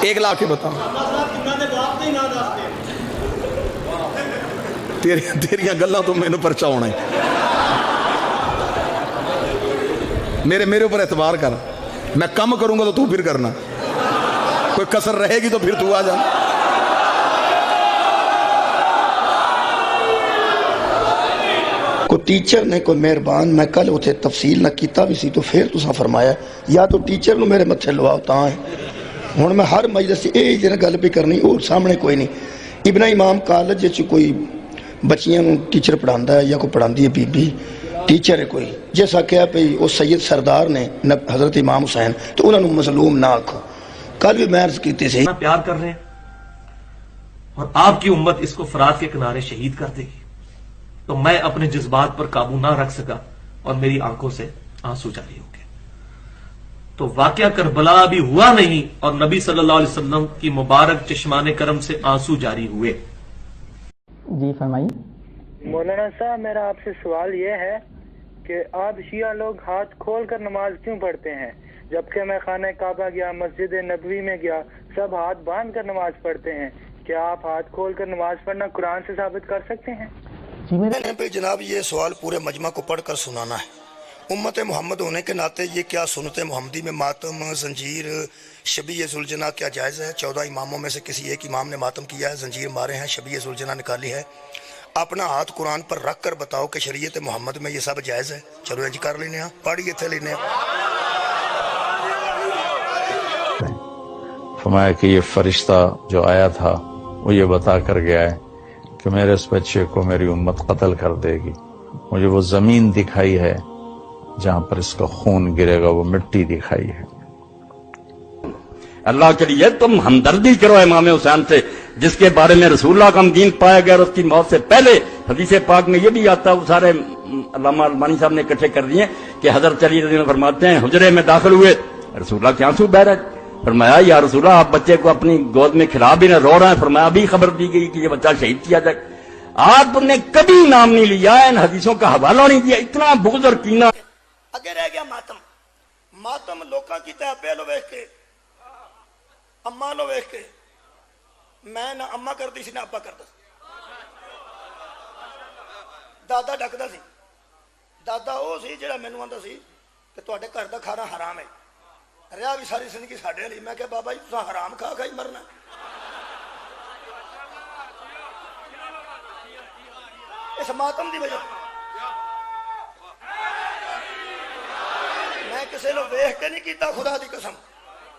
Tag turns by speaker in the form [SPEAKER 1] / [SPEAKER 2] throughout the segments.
[SPEAKER 1] ایک لا کے بتا تیریاں گلاں تو میں نے پرچہ ہونا ہے. میرے اوپر اعتبار کر, میں کم کروں گا تو پھر کرنا, کوئی کسر رہے گی تو پھر تو آ جا.
[SPEAKER 2] کوئی ٹیچر نے کوئی مہربان, میں کل اتنے تفصیل نہ کیتا بھی سی تو پھر تساں فرمایا یا تو ٹیچر نو میرے متھے لواؤ تاں ہے. ہن میں ہر مجلس یہ جنہیں گل پہ کرنی اور سامنے کوئی نہیں. ابن امام کالج کوئی بچیاں نو ٹیچر پڑھاندا ہے یا کوئی پڑھاندی ہے بی بی ٹیچر ہے کوئی, جیسا کہا پئی وہ سید سردار نے حضرت امام حسین, تو انہوں نے مظلوم نہ آکھو. کل بھی میں عرض کیتی سی
[SPEAKER 3] پیار کر رہے ہیں اور آپ کی امت اس کو فرات کے کنارے شہید کر دے گی, تو میں اپنے جذبات پر قابو نہ رکھ سکا اور میری آنکھوں سے آنسو جاری ہو گئے. تو واقعہ کربلا ابھی ہوا نہیں اور نبی صلی اللہ علیہ وسلم کی مبارک چشمان کرم سے آنسو جاری ہوئے.
[SPEAKER 4] جی فرمائیے.
[SPEAKER 5] مولانا صاحب میرا آپ سے سوال یہ ہے کہ آپ شیعہ لوگ ہاتھ کھول کر نماز کیوں پڑھتے ہیں, جبکہ میں خانہ کعبہ گیا, مسجد نبوی میں گیا, سب ہاتھ باندھ کر نماز پڑھتے ہیں. کیا آپ ہاتھ کھول کر نماز پڑھنا قرآن سے ثابت کر سکتے ہیں؟
[SPEAKER 2] میں نے پہ جناب یہ سوال پورے مجمع کو پڑھ کر سنانا ہے. امت محمد ہونے کے ناطے یہ کیا سنت محمدی میں ماتم, زنجیر, شبیہ ذوالجناح کیا جائز ہے؟ 14 اماموں میں سے کسی ایک امام نے ماتم کیا ہے, زنجیر مارے ہیں, شبیہ ذوالجناح نکالی ہے. اپنا ہاتھ قرآن پر رکھ کر بتاؤ کہ شریعت محمد میں یہ سب جائز ہے. چلو انج کر لینے ہیں, پڑھیے تھے لینے ہیں.
[SPEAKER 6] فرمایا کہ یہ فرشتہ جو آیا تھا وہ یہ بتا کر گیا ہے کہ میرے اس بچے کو میری امت قتل کر دے گی. مجھے وہ زمین دکھائی ہے جہاں پر اس کا خون گرے گا, وہ مٹی دکھائی ہے.
[SPEAKER 7] اللہ کے لیے تم ہمدردی کرو امام حسین سے, جس کے بارے میں رسول اللہ کا دین پایا گیا اور اس کی موت سے پہلے حدیث پاک میں یہ بھی آتا ہے, وہ سارے علامہ المانی صاحب نے اکٹھے کر دیے کہ حضرت علی رضی اللہ عنہ فرماتے ہیں حجرے میں داخل ہوئے, رسول اللہ کے آنسو بہ رہے. فرمایا یا رسول اللہ آپ بچے کو اپنی گود میں کھلا بھی نہ, رو رہے ہیں. فرمایا ابھی خبر دی گئی کہ یہ بچہ شہید کیا جائے. آپ نے کبھی نام نہیں لیا, ان حدیثوں کا حوالہ نہیں دیا. اتنا بغض اور کینہ.
[SPEAKER 2] اگے رہ گیا ماتم. ماتم لوکاں کی تے پہلو ویکھ کے, اما لو ویکھ کے. میں نہ اما کرتی سی نہ ابا کرتا سی. دادا ڈکدا سی. دادا وہ سی جڑا مینوں آندا سی کہ تواڈے گھر دا کھانا حرام ہے. رہا بھی ساری زندگی ساڈے لیے. میں کہ بابا جی تساں حرام کھا کھا ہی مرنا. اس ماتم دی وجہ میں کسی نو ویکھ کے نہیں کیتا, خدا دی قسم.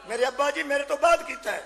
[SPEAKER 2] میرے ابا جی میرے تو بعد کیتا ہے.